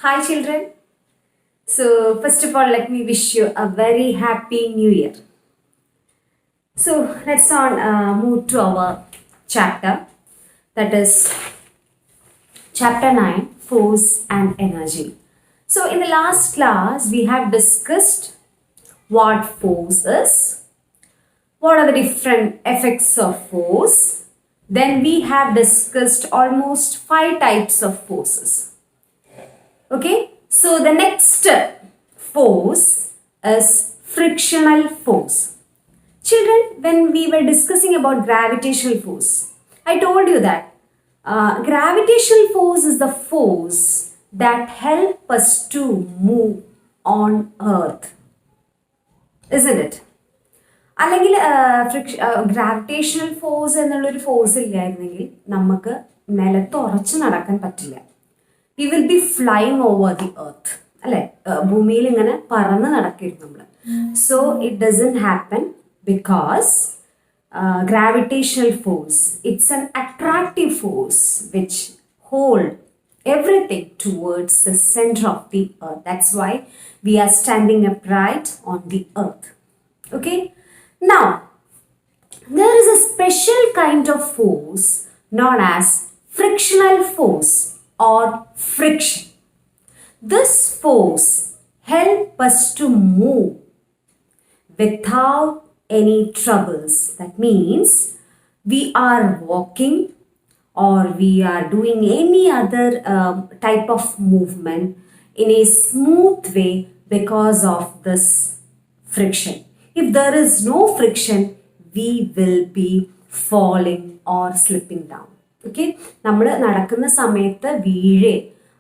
Hi, children. So, first of all, let me wish you a very happy new year. So, let's move to our chapter, that is chapter 9, Force and Energy. So, in the last class, we have discussed what force is, what are the different effects of force. Then we have discussed almost 5 types of forces. Okay, so the next force is frictional force. Children, when we were discussing about gravitational force, I told you that gravitational force is the force that help us to move on earth, isn't it? അല്ലെങ്കിൽ gravitational force എന്നുള്ളൊരു force ഇല്ലായിരുന്നെങ്കിൽ നമുക്ക് നിലത്ത് ഉറച്ചു നടക്കാൻ പറ്റില്ല. We will be flying over the earth, അല്ലെ? ഭൂമിയിൽ ഇങ്ങനെ പറന്ന് നടക്കരുത് നമ്മൾ. So it doesn't happen because gravitational force, it's an attractive force which hold everything towards the center of the earth. That's why we are standing upright on the earth. Okay, now there is a special kind of force known as frictional force or friction. This force helps us to move without any troubles. That means we are walking or we are doing any other type of movement in a smooth way because of this friction. If there is no friction, we will be falling or slipping down. Okay, നമ്മൾ നടക്കുന്ന സമയത്ത് വീഴേ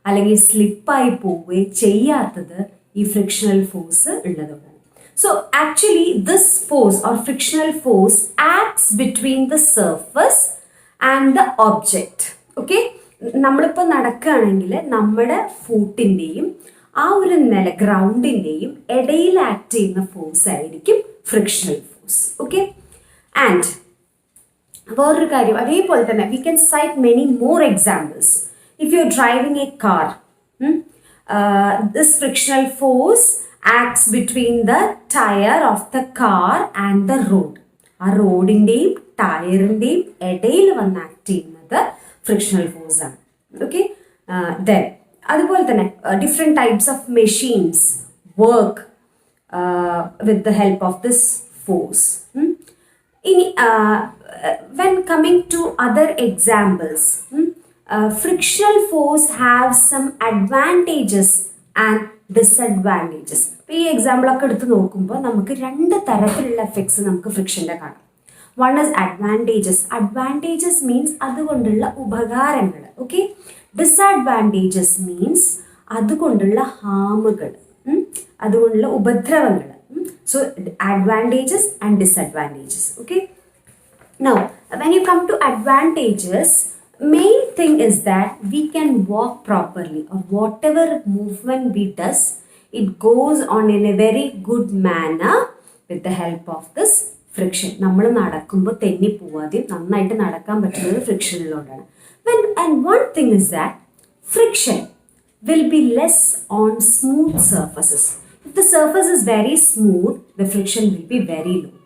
അല്ലെങ്കിൽ സ്ലിപ്പായി പോവുകയോ ചെയ്യാത്തത് ഈ frictional force ഉള്ളതുകൊണ്ടാണ്. So actually this force or frictional force acts between the surface and the object. Okay, നമ്മളിപ്പോൾ നടക്കുകയാണെങ്കിൽ നമ്മുടെ ഫൂട്ടിൻ്റെയും ആ ഒരു ഗ്രൗണ്ടിൻ്റെയും ഇടയിൽ ആക്ട് ചെയ്യുന്ന ഫോഴ്സ് ആയിരിക്കും ഫ്രിക്ഷണൽ ഫോഴ്സ്. ഓക്കെ, ആൻഡ് വേറൊരു കാര്യം അതേപോലെ തന്നെ we can cite many more examples. If you are driving a car, this frictional force acts between the tire of the car and the road. ആ റോഡിൻ്റെയും ടയറിൻ്റെയും ഇടയിൽ വന്ന് act ചെയ്യുന്നത് frictional force ആണ്. Okay, then അതുപോലെ തന്നെ different types of machines work with the help of this force. ഇനി when coming to other examples, frictional force have some advantages and disadvantages. ഇപ്പോൾ ഈ എക്സാമ്പിളൊക്കെ എടുത്ത് നോക്കുമ്പോൾ നമുക്ക് രണ്ട് തരത്തിലുള്ള എഫക്ട്സ് നമുക്ക് ഫ്രിക്ഷൻ്റെ കാണാം. One is advantages. Advantages means അതുകൊണ്ടുള്ള ഉപകാരങ്ങൾ. ഓക്കെ, ഡിസഡ്വാൻറ്റേജസ് മീൻസ് അതുകൊണ്ടുള്ള ഹാമുകൾ, അതുകൊണ്ടുള്ള ഉപദ്രവങ്ങൾ. So advantages and disadvantages. Okay, now when you come to advantages, main thing is that we can walk properly, or whatever movement we does, it goes on in a very good manner with the help of this friction. നമ്മൾ നടക്കുമ്പോൾ തെന്നി പോവാതെ നന്നായിട്ട് നടക്കാൻ പറ്റുന്നത് ഫ്രിക്ഷനിലോട്ടാണ്. And one thing is that friction will be less on smooth surfaces. If the surface is very smooth, the friction will be very low.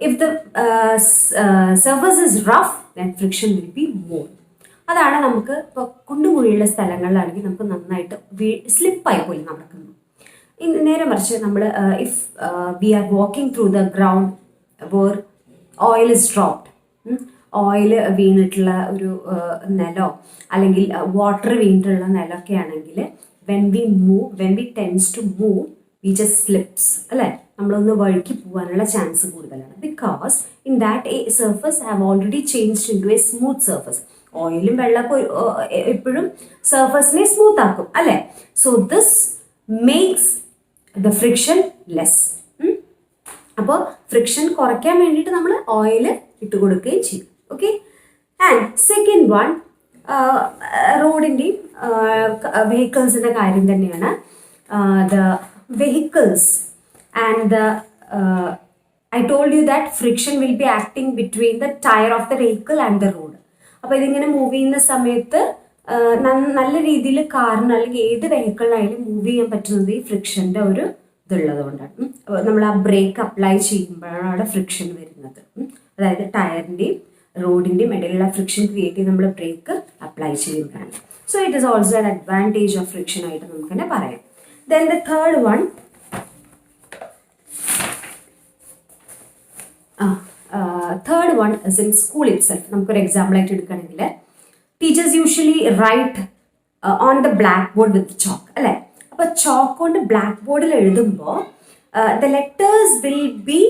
If the surface is rough, then friction will be more. അതാണ് നമുക്ക് ഇപ്പോൾ കുണ്ടുകുഴിയുള്ള സ്ഥലങ്ങളിലാണെങ്കിൽ നമുക്ക് നന്നായിട്ട് സ്ലിപ്പായി പോയി നടക്കുന്നു. നേരെ മറിച്ച് നമ്മൾ if we are walking through the ground where oil is dropped, oil വീണിട്ടുള്ള ഒരു നിലോ അല്ലെങ്കിൽ വാട്ടർ വീണിട്ടുള്ള നിലമൊക്കെ ആണെങ്കിൽ when we tends to move we just slips, അല്ലേ? നമ്മളൊന്ന് വഴുക്കി പോകാനുള്ള ചാൻസ് കൂടുതലാണ്. Because in that surface have already changed into a smooth surface. ഓയിലും വെള്ളമൊക്കെ എപ്പോഴും സർഫസിനെ സ്മൂത്ത് ആക്കും, അല്ലേ? So this makes the friction less. അപ്പോൾ ഫ്രിക്ഷൻ കുറയ്ക്കാൻ വേണ്ടിയിട്ട് നമ്മൾ ഓയിൽ ഇട്ട് കൊടുക്കുകയും ചെയ്യും. ഓക്കെ, ആൻഡ് സെക്കൻഡ് വൺ, റോഡിൻ്റെയും വെഹിക്കിൾസിൻ്റെ കാര്യം തന്നെയാണ്. The vehicles and I told you that friction will be acting between the tire of the vehicle and the road. അപ്പോൾ ഇതിങ്ങനെ മൂവ് ചെയ്യുന്ന സമയത്ത് നല്ല രീതിയിൽ കാറിന് അല്ലെങ്കിൽ ഏത് വെഹിക്കിളിനായാലും മൂവ് ചെയ്യാൻ പറ്റുന്നത് ഈ ഫ്രിക്ഷൻ്റെ ഒരു ഇതുള്ളത് കൊണ്ടാണ്. നമ്മൾ ആ ബ്രേക്ക് അപ്ലൈ ചെയ്യുമ്പോഴാണ് അവിടെ ഫ്രിക്ഷൻ വരുന്നത്. അതായത് ടയറിൻ്റെയും റോഡിൻ്റെയും ഇടയിലുള്ള ഫ്രിക്ഷൻ ക്രിയേറ്റ് ചെയ്ത് നമ്മൾ ബ്രേക്ക് അപ്ലൈ ചെയ്യുമ്പോഴാണ്. So it is also an advantage of friction ആയിട്ട് നമുക്ക് തന്നെ പറയാം. Then the third one, third one is in school itself. നമുക്കൊരു എക്സാമ്പിൾ ആയിട്ട് എടുക്കുകയാണെങ്കിൽ teachers usually write on the blackboard with chalk അല്ലേ. അപ്പോൾ ചോക്ക് കൊണ്ട് ബ്ലാക്ക് ബോർഡിൽ എഴുതുമ്പോൾ the letters will be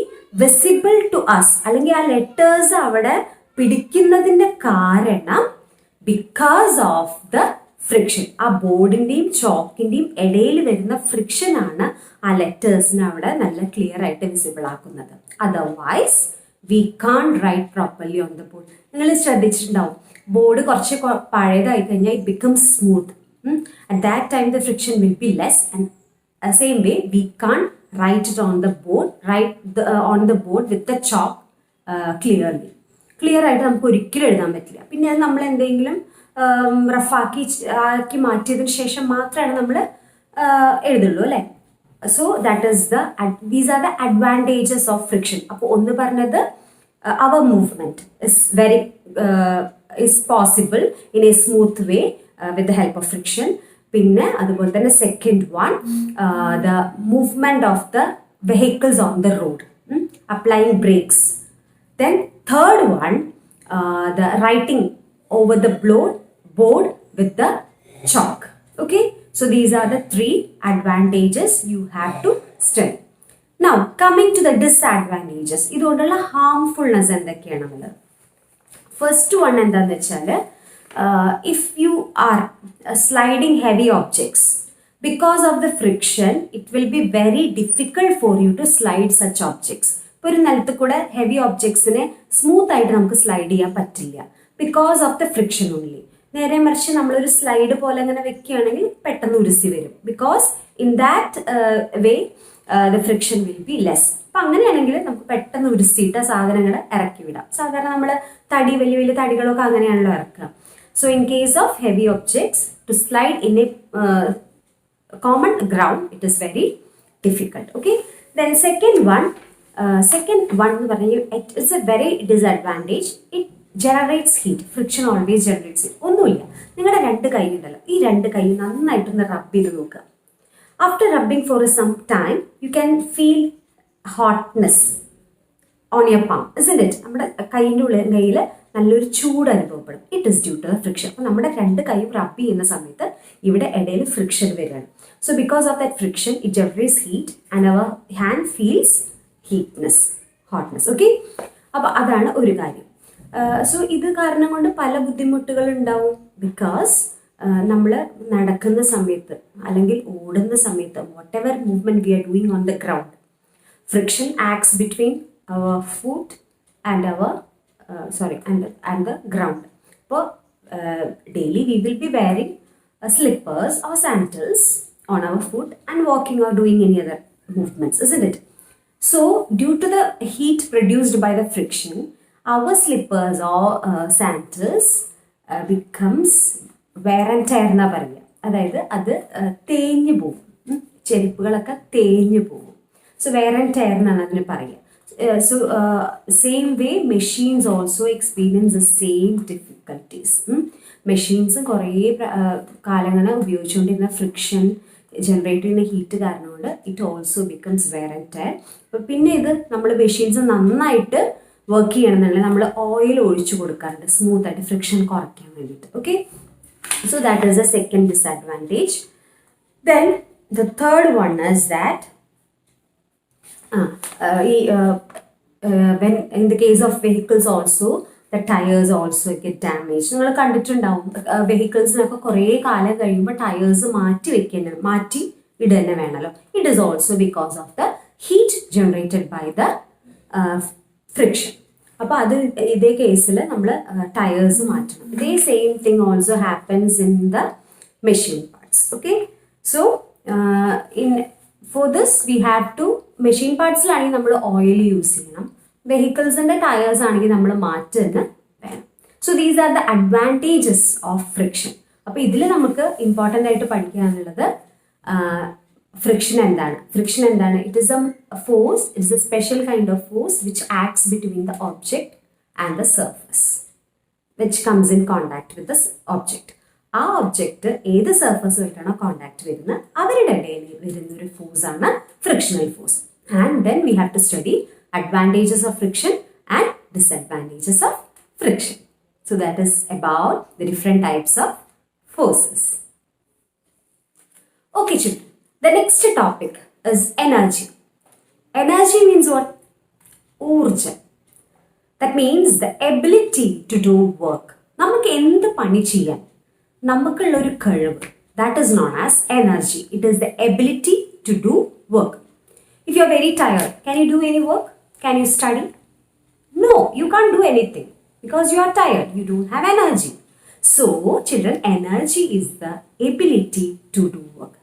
visible to us, അല്ലെങ്കിൽ ആ ലെറ്റേഴ്സ് അവിടെ പിടിക്കുന്നതിൻ്റെ കാരണം ബിക്കോസ് ഓഫ് ദ ഫ്രിക്ഷൻ. ആ ബോർഡിൻ്റെയും ചോക്കിൻ്റെയും ഇടയിൽ വരുന്ന ഫ്രിക്ഷൻ ആണ് ആ ലെറ്റേഴ്സിനെ അവിടെ നല്ല ക്ലിയർ ആയിട്ട് വിസിബിൾ ആക്കുന്നത്. Otherwise we can't write properly on the board. നിങ്ങൾ ശ്രദ്ധിച്ചിട്ടുണ്ടാവും, ബോർഡ് കുറച്ച് പഴയതായി കഴിഞ്ഞാൽ it becomes smooth. At that time the friction will be less and same way we can't write it on the board, on the board with the chalk clear ആയിട്ട് നമുക്ക് ഒരിക്കലും എഴുതാൻ പറ്റില്ല. പിന്നെ അത് നമ്മൾ എന്തെങ്കിലും റഫാക്കി മാറ്റിയതിന് ശേഷം മാത്രമാണ് നമ്മൾ എഴുതുള്ളൂ അല്ലേ. So these are the advantages of friction. അപ്പോൾ ഒന്ന് പറഞ്ഞത് അവർ movement is possible in a smooth way with the help of friction. പിന്നെ അതുപോലെ തന്നെ second one, the movement of the vehicles on the road, applying brakes. Then third one, the writing over the board with the chalk. Okay, so these are the three advantages you have to study. Now coming to the disadvantages, ഇതുകൊണ്ടുള്ള harmfulness എന്തൊക്കെയാണെന്നുള്ളത്. First one എന്താണെന്ന് വെച്ചാൽ, if you are sliding heavy objects because of the friction it will be very difficult for you to slide such objects. ഇപ്പോൾ ഒരു നിലത്ത് കൂടെ heavy ഒബ്ജെക്ട്സിനെ smooth ആയിട്ട് നമുക്ക് സ്ലൈഡ് ചെയ്യാൻ പറ്റില്ല because of the friction only. നേരെ മറിച്ച് നമ്മളൊരു സ്ലൈഡ് പോലെ അങ്ങനെ വെക്കുകയാണെങ്കിൽ പെട്ടെന്ന് ഉരുസി വരും, because in that way the friction will be less. അപ്പം അങ്ങനെയാണെങ്കിൽ നമുക്ക് പെട്ടെന്ന് ഉരുസിയിട്ട് സാധനങ്ങൾ ഇറക്കി വിടാം. സാധാരണ നമ്മൾ വലിയ വലിയ തടികളൊക്കെ അങ്ങനെയാണല്ലോ ഇറക്കുക. So in case of heavy objects to slide in a common ground it is very difficult. Okay, then second one എന്ന് പറഞ്ഞാൽ it is a very disadvantage. It generates heat. Friction always generates heat. ഒന്നുമില്ല, നിങ്ങളുടെ രണ്ട് കൈ ഉണ്ടല്ലോ, ഈ രണ്ട് കൈ നന്നായിട്ടൊന്ന് റബ്ബ് ചെയ്ത് നോക്കുക. After rubbing for some time you can feel hotness on your palm, isn't it? നമ്മുടെ കയ്യിൽ നല്ലൊരു ചൂട് അനുഭവപ്പെടും. It is due to the friction. അപ്പോൾ നമ്മുടെ രണ്ട് കൈയും റബ്ബ് ചെയ്യുന്ന സമയത്ത് ഇവിടെ ഇടയിൽ ഫ്രിക്ഷൻ വരികയാണ്. So because of that friction it generates heat and our hand feels hotness. Okay, അപ്പോൾ അതാണ് ഒരു കാര്യം. സോ ഇത് കാരണം കൊണ്ട് പല ബുദ്ധിമുട്ടുകൾ ഉണ്ടാവും. ബിക്കോസ് നമ്മൾ നടക്കുന്ന സമയത്ത് അല്ലെങ്കിൽ ഓടുന്ന സമയത്ത് whatever movement we are doing on the ground, friction acts between our foot and the ground. So daily we will be wearing slippers or sandals on our foot and walking or doing any other movements, isn't it? So due to the heat produced by the friction, our slippers or sandals becomes wear and tear എന്നാ പറയുക. അതായത് അത് തേഞ്ഞു പോകും, ചെരുപ്പുകളൊക്കെ തേഞ്ഞു പോകും. So where and tyre എന്നാണ് അതിന് പറയുക. So same way machines also experience the same difficulties. മെഷീൻസും കുറേ കാലങ്ങൾ ഉപയോഗിച്ചുകൊണ്ടിരുന്ന ഫ്രിക്ഷൻ ജനറേറ്റ് ചെയ്യുന്ന ഹീറ്റ് കാരണം കൊണ്ട് it also becomes wear and tear. അപ്പോൾ പിന്നെ ഇത് നമ്മൾ മെഷീൻസ് നന്നായിട്ട് വർക്ക് ചെയ്യണമെന്നുണ്ടെങ്കിൽ നമ്മൾ ഓയിൽ ഒഴിച്ചു കൊടുക്കാറുണ്ട് സ്മൂത്തായിട്ട് ഫ്രിക്ഷൻ കുറയ്ക്കാൻ വേണ്ടിയിട്ട്. Okay, so that is A second disadvantage. Then the third one is that when in the case of vehicles also the tires also get damaged. നിങ്ങൾ കണ്ടിട്ടുണ്ടാവും വെഹിക്കിൾസിനൊക്കെ കുറേ കാലം കഴിയുമ്പോൾ ടയേഴ്സ് മാറ്റി ഇടുക തന്നെ വേണമല്ലോ. It is also because of the heat generated by the friction. അപ്പോൾ അത് ഇതേ കേസിൽ നമ്മൾ ടയേഴ്സ് മാറ്റണം. ഇതേ same thing also happens in the machine parts. Okay, so for this we have to machine പാർട്സിലാണെങ്കിൽ നമ്മൾ ഓയിൽ യൂസ് ചെയ്യണം, വെഹിക്കിൾസിൻ്റെ ടയേഴ്സ് ആണെങ്കിൽ നമ്മൾ മാറ്റി തന്നെ വേണം. So these are the advantages of friction. അപ്പോൾ ഇതിൽ നമുക്ക് ഇമ്പോർട്ടൻ്റ് ആയിട്ട് പഠിക്കാനുള്ളത് ഫ്രിക്ഷൻ എന്താണ്. ഫ്രിക്ഷൻ എന്താണ്? It is A force, it is A special kind of force which acts between the object and the surface which comes in contact with the object. ആ object ഏത് സർഫസുമായിട്ടാണോ contact വരുന്നത് അവരുടെ ഇടയിൽ വരുന്ന ഒരു ഫോഴ്സ് ആണ് frictional force. And then we have to study advantages of friction and disadvantages of friction. So that is about the different types of forces. Okay children, the next topic is energy. Energy means what? Urja. That means the ability to do work. നമുക്ക് എന്ത് പണി ചെയ്യാൻ നമുക്കുള്ള ഒരു കഴിവ്, that is known as energy. It is the ability to do work. If you are very tired, can you do any work? Can you study? No, you can't do anything because you are tired. You don't have energy. So, children, energy is the ability to do work.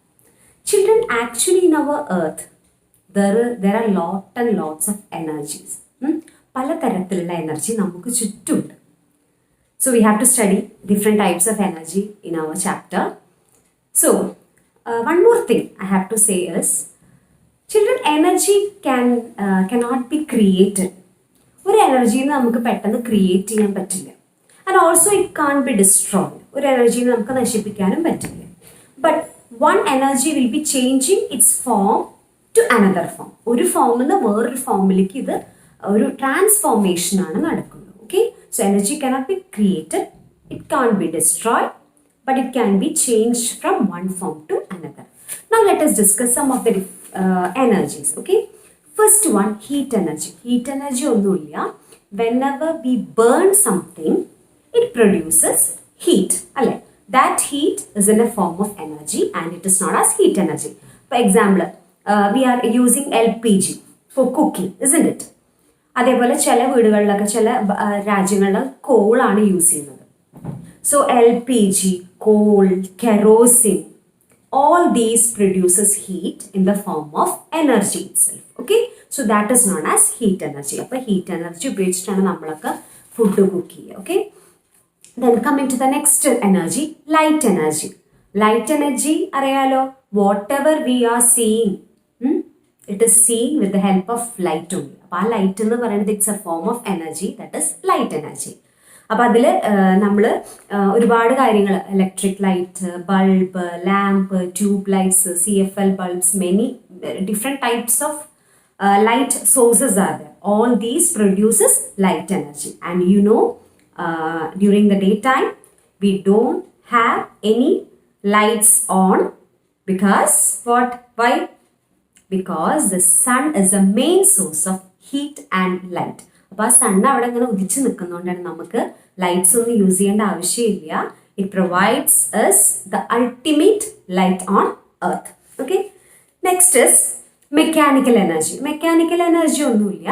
Children, actually in our earth, there are lots of energies. പല തരത്തിലുള്ള energy നമുക്ക് ചുറ്റുമുണ്ട്. So, we have to study different types of energy in our chapter. So, one more thing I have to say is, children, energy cannot be created. ഒരു എനർജിനെ നമുക്ക് പെട്ടെന്ന് create ചെയ്യാൻ പറ്റില്ല. And also it can't be destroyed. ഒരു എനർജിനെ നമുക്ക് നശിപ്പിക്കാനും പറ്റില്ല. But one energy will be changing its form to another form. ഒരു ഫോമിൽ നിന്ന് വേറൊരു ഫോമിലേക്ക് ഇത് ഒരു ട്രാൻസ്ഫോർമേഷൻ ആണ് നടക്കുന്നത്. Okay, so energy cannot be created, it can't be destroyed, but it can be changed from one form to another. Now let us discuss some of the energies. Okay, first one, heat energy. Heat energy ഒന്നുമില്ല, whenever we burn something it produces heat, അല്ലേ? That heat is in a form of energy and it is known as heat energy. For example, we are using LPG for cooking, isn't it? അതേപോലെ ചില വീടുകളിലൊക്കെ ചില രാജ്യങ്ങളിൽ കോളാണ് use ചെയ്യുന്നത്. So LPG, coal, kerosene, all these produces heat in the form of energy itself. Okay, so that is known as heat energy. അപ്പോൾ heat energy ഉപയോഗിച്ചിട്ടാണ് നമ്മളൊക്കെ food cook ചെയ്യുക. Okay, then coming to the next energy, light energy. Light energy അറിയാലോ, whatever we are seeing, it is seen with the help of light only. അപ്പോൾ ആ light എന്ന് പറയുന്നത് it's A form of energy, that is light energy. അപ്പം അതിൽ നമ്മൾ ഒരുപാട് കാര്യങ്ങൾ, electric light, bulb, lamp, tube lights, CFL bulbs, many different types of light sources are there. All these produces light energy. And you know, during the daytime we don't have any lights on because what? Why? Because the sun is the main source of heat and light. അപ്പോൾ ആ sun അവിടെ ഇങ്ങനെ ഉദിച്ച് നിൽക്കുന്നതുകൊണ്ടാണ് നമുക്ക് lights ഒന്നും use ചെയ്യേണ്ട ആവശ്യമില്ല. It provides us the ultimate light on earth. Okay, next is mechanical energy. Mechanical energy ഒന്നുമില്ല,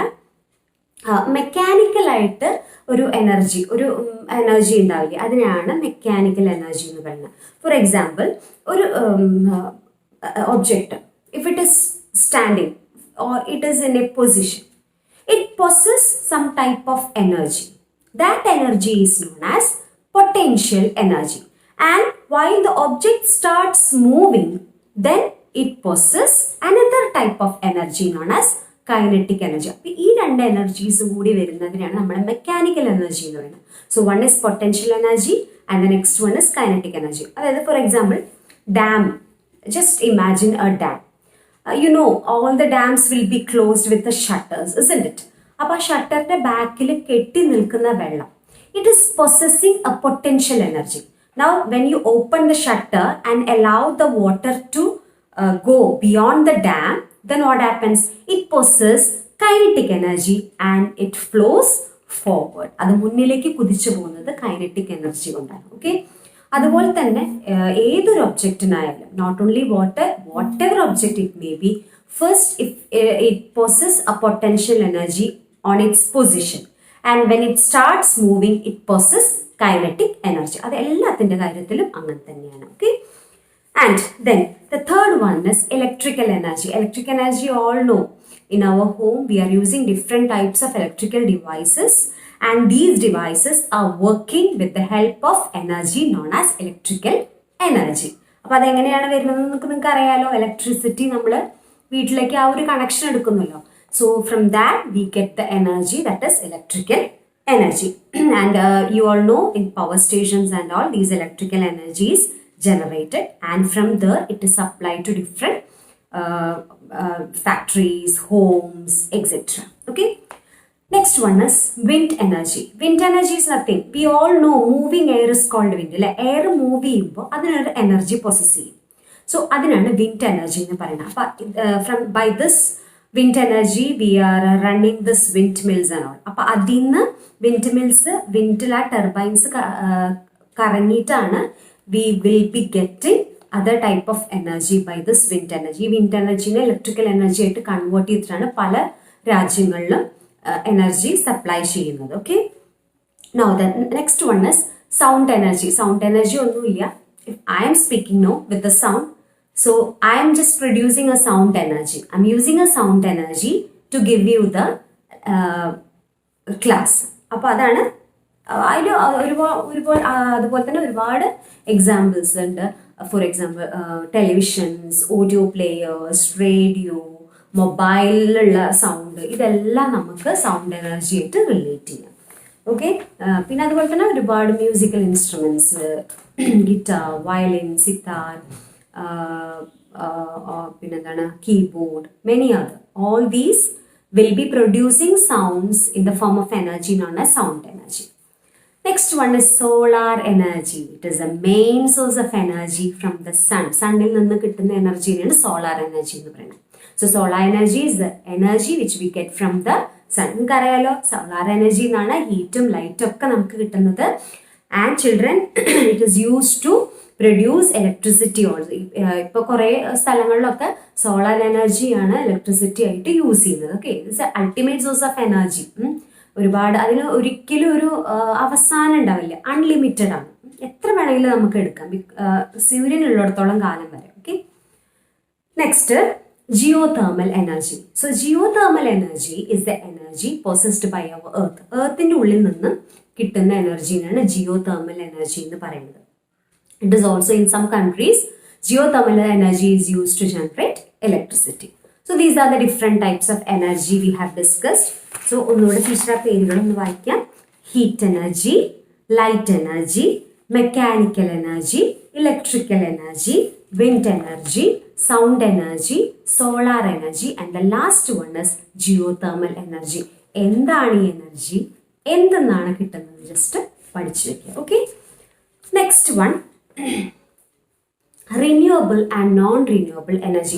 മെക്കാനിക്കലായിട്ട് ഒരു എനർജി ഉണ്ടാവില്ല, അതിനാണ് മെക്കാനിക്കൽ എനർജി എന്ന് പറയുന്നത്. ഫോർ എക്സാമ്പിൾ, ഒരു object, if it is standing or it is in a position, it possesses some type of energy. That energy is known as potential energy. And while the object starts moving, then it possesses another type of energy known as kinetic energy. അപ്പോൾ ഈ രണ്ട് എനർജീസും കൂടി വരുന്നതിനാണ് നമ്മൾ mechanical energy എന്ന് പറയുന്നത്. So one is potential energy and the next one is kinetic energy. അതായത് for example, dam, just imagine a dam. You know, all the dams will be closed with the shutters, isn't it? അപ്പോൾ ആ ഷട്ടറിന്റെ ബാക്കിൽ കെട്ടി നിൽക്കുന്ന വെള്ളം, it is possessing a potential energy. Now when you open the shutter and allow the water to go beyond the dam, then what happens? It possesses kinetic energy and it flows forward. അത് മുന്നിലേക്ക് കുതിച്ചു പോകുന്നത് kinetic energy കൊണ്ടാണ്. Okay, അതുപോലെ തന്നെ ഏതൊരു ഒബ്ജക്റ്റിനായാലും, not only water, whatever object it may be, first it possesses a potential energy on its position and when it starts moving it possesses kinetic energy. അത് എല്ലാത്തിൻ്റെ കാര്യത്തിലും അങ്ങനെ തന്നെയാണ്. Okay, and then the third one is electrical energy. Electric energy, all know, in our home we are using different types of electrical devices and these devices are working with the help of energy known as electrical energy. അപ്പോൾ അതെങ്ങനെയാണ് വരുന്നത് നിങ്ങൾക്ക് അറിയാലോ. Electricity നമ്മൾ വീട്ടിലേക്ക് ആ ഒരു connection എടുക്കുന്നല്ലോ. So from that we get the energy, that is electrical energy. And you all know in power stations and all, these electrical energy is generated, and from there it is supplied to different factories, homes, etc. Okay. Next one is wind energy. Wind energy is nothing. We all know moving air is called wind. Air move ചെയ്യുമ്പോൾ അതിനൊരു energy possess ചെയ്യും. So അതിനാണ് wind energy എന്ന് പറയുന്നത്. അപ്പം by this wind energy we are running this windmills and all. അപ്പോൾ അതിൽ നിന്ന് വിൻഡ് മിൽസ് വിൻഡിലെ ടർബൈൻസ് കറങ്ങിയിട്ടാണ് we will be getting other type of energy by this wind energy. Wind എനർജിനെ ഇലക്ട്രിക്കൽ എനർജി ആയിട്ട് കൺവേർട്ട് ചെയ്തിട്ടാണ് പല രാജ്യങ്ങളിലും എനർജി സപ്ലൈ ചെയ്യുന്നത്. Okay. Now the next one is sound energy. Sound energy ഒന്നുമില്ല. If I am speaking no with the sound, so I am just producing a sound energy. I'm using a sound energy to give you the class. അപ്പോൾ അതാണ് അതിൽ അതുപോലെ തന്നെ ഒരുപാട് examples ഉണ്ട്. For example televisions, audio players, radio, മൊബൈലിലുള്ള sound, ഇതെല്ലാം നമുക്ക് സൗണ്ട് എനർജി ആയിട്ട് റിലേറ്റ് ചെയ്യാം. ഓക്കെ. പിന്നെ അതുപോലെ തന്നെ ഒരുപാട് musical instruments, guitar, violin, sitar, പിന്നെന്താണ് keyboard, many other, all these will be producing sounds in the form of energy known as sound energy. Next one is solar energy. It is a main source of energy from the sun. സണ്ണിൽ നിന്ന് കിട്ടുന്ന എനർജിയാണ് solar energy എന്ന് പറയുന്നത്. So solar energy is the energy which we get from the sun. നിങ്ങൾക്കറിയാലോ solar energy എന്നാണ് ഹീറ്റും ലൈറ്റും ഒക്കെ നമുക്ക് കിട്ടുന്നത്. And children it is used to produce electricity also. ഇപ്പോൾ കുറേ സ്ഥലങ്ങളിലൊക്കെ സോളാർ എനർജിയാണ് ഇലക്ട്രിസിറ്റി ആയിട്ട് യൂസ് ചെയ്യുന്നത്. Okay. It's ultimate source of energy. ഒരുപാട് അതിന് ഒരിക്കലും ഒരു അവസാനം ഉണ്ടാവില്ല. അൺലിമിറ്റഡ് ആണ്. എത്ര വേണമെങ്കിലും നമുക്ക് എടുക്കാം സൂര്യനുള്ളിടത്തോളം കാലം വരെ. Okay. Next geothermal energy. So geothermal energy is the energy possessed by our earth. എർത്തിന്റെ ഉള്ളിൽ നിന്ന് കിട്ടുന്ന എനർജിനാണ് ജിയോതേർമൽ എനർജി എന്ന് പറയുന്നത്. It is also in some countries geothermal energy is used to generate electricity. So these are the different types of energy we have discussed. So ഒന്നുകൂടെ teacher പേരുകൾ ഒന്ന് വായിക്കാം. Heat energy, light energy, mechanical energy, electrical energy, wind energy, sound energy, solar energy, and the last one is geothermal energy. എന്താണ് ഈ energy, എന്തെന്നാണ് കിട്ടുന്നത്, just പഠിച്ചു വെക്കുക. Okay. Next one renewable and non-renewable energy.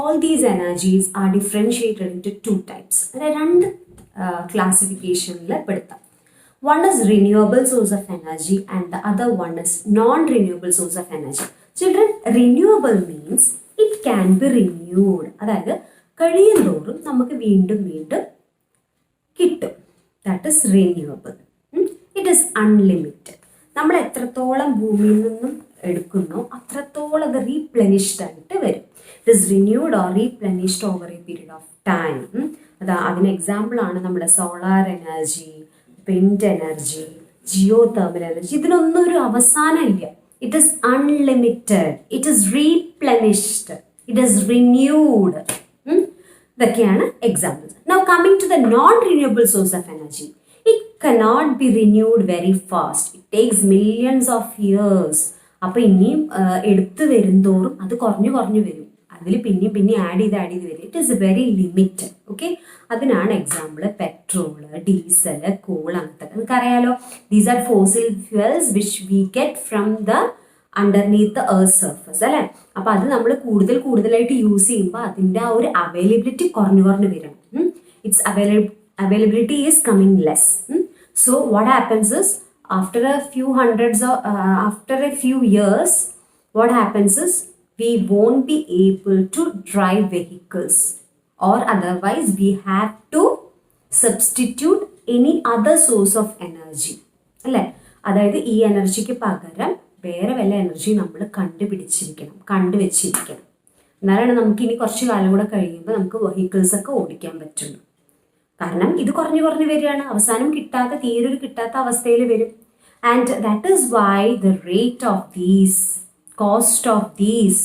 All these energies are differentiated into two types. രണ്ട് ക്ലാസിഫിക്കേഷനിൽ പെടുത്താം. One is renewable source of energy and the other one is non-renewable source of energy. Children, renewable means it can be renewed. അതായത് കഴിയുന്തോറും നമുക്ക് വീണ്ടും വീണ്ടും കിട്ടും. That is renewable. It is unlimited. നമ്മൾ എത്രത്തോളം ഭൂമിയിൽ നിന്നും എടുക്കുന്നോ അത്രത്തോളം അത് റീപ്ലെനിഷ്ഡ് ആയിട്ട് വരും. It is renewed or replenished over a period of time. അതിന് എക്സാമ്പിൾ ആണ് നമ്മുടെ solar energy, wind energy, geothermal energy. ഇതിനൊന്നും ഒരു അവസാനം ഇല്ല. It is unlimited, it is replenished, it is renewed. ഇതൊക്കെയാണ് examples. Now coming to the non renewable source of energy. It cannot be renewed very fast. It takes millions of years. അപ്പോൾ ഇനിയും എടുത്തു വരുന്തോറും അത് കുറഞ്ഞു വരും. അതിൽ പിന്നെ ആഡ് ചെയ്ത് വരും. It is very limited. Okay. അതിനാണ് എക്സാമ്പിൾ പെട്രോള്, ഡീസൽ, കോൾ, അങ്ങനത്തെ. നമുക്കറിയാലോ these are fossil fuels which we get from the underneath the earth surface അല്ലേ. അപ്പോൾ അത് നമ്മൾ കൂടുതലായിട്ട് യൂസ് ചെയ്യുമ്പോൾ അതിൻ്റെ ആ ഒരു അവൈലബിലിറ്റി കുറഞ്ഞു വരും. It's availability is coming less. So what happens is after a few years what happens is we won't be able to drive vehicles, or otherwise we have to substitute any other source of energy അല്ലേ. അതായത് ഈ എനർജിക്ക് പകരം വേറെ വല്ല energy നമ്മൾ കണ്ടുവച്ചിരിക്കണം. എന്നാലാണ് നമുക്ക് ഇനി കുറച്ച് കാലം കൂടെ കഴിയുമ്പോൾ നമുക്ക് വെഹിക്കിൾസ് ഒക്കെ ഓടിക്കാൻ പറ്റുള്ളൂ. കാരണം ഇത് കുറഞ്ഞു കുറഞ്ഞു വരികയാണ്, അവസാനം കിട്ടാത്ത തീരെ കിട്ടാത്ത അവസ്ഥയിൽ വരും. And that is why the rate of these cost of these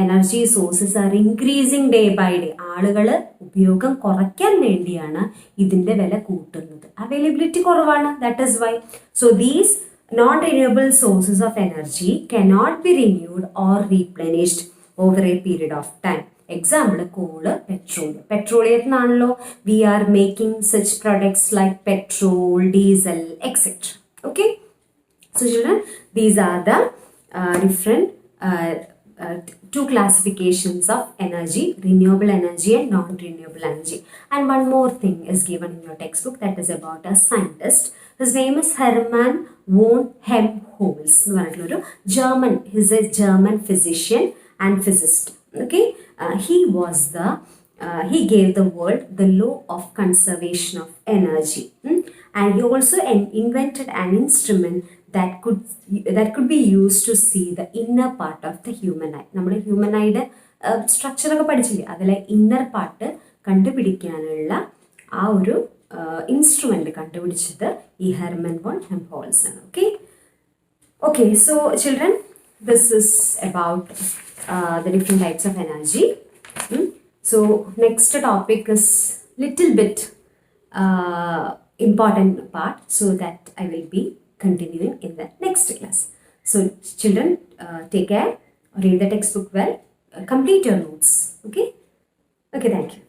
energy sources are increasing day by day. ആളുകൾ ഉപയോഗം കുറയ്ക്കാൻ വേണ്ടിയാണ് ഇതിൻ്റെ വില കൂട്ടുന്നത്. അവൈലബിലിറ്റി കുറവാണ്. That is why. So these non-renewable sources of energy cannot be renewed or replenished over a period of time. Example, coal, petroleum. Petroleum naanallo we are making such products like petrol, diesel, etc. Okay. So children, these are the different two classifications of energy: renewable energy and non-renewable energy. And one more thing is given in your textbook, that is about a scientist. His name is Hermann von Helmholtz. German. He's a German physician and physicist. Okay, he gave the world the law of conservation of energy, and he also invented an instrument that could be used to see the inner part of the human eye. നമ്മുടെ human ഐയുടെ structure ഒക്കെ പഠിച്ചില്ലേ, അതിലെ inner part കണ്ടുപിടിക്കാനുള്ള ആ ഒരു instrument കണ്ടുപിടിച്ചത് ഈ ഹെർമൻ വോൺ ഹെംഹോൾട്സ് ആണ്. Okay, so children, this is about the different types of energy. So next topic is little bit important part, so that I will be continuing in the next class. So children, take care, read the textbook well, complete your notes. Okay, thank you.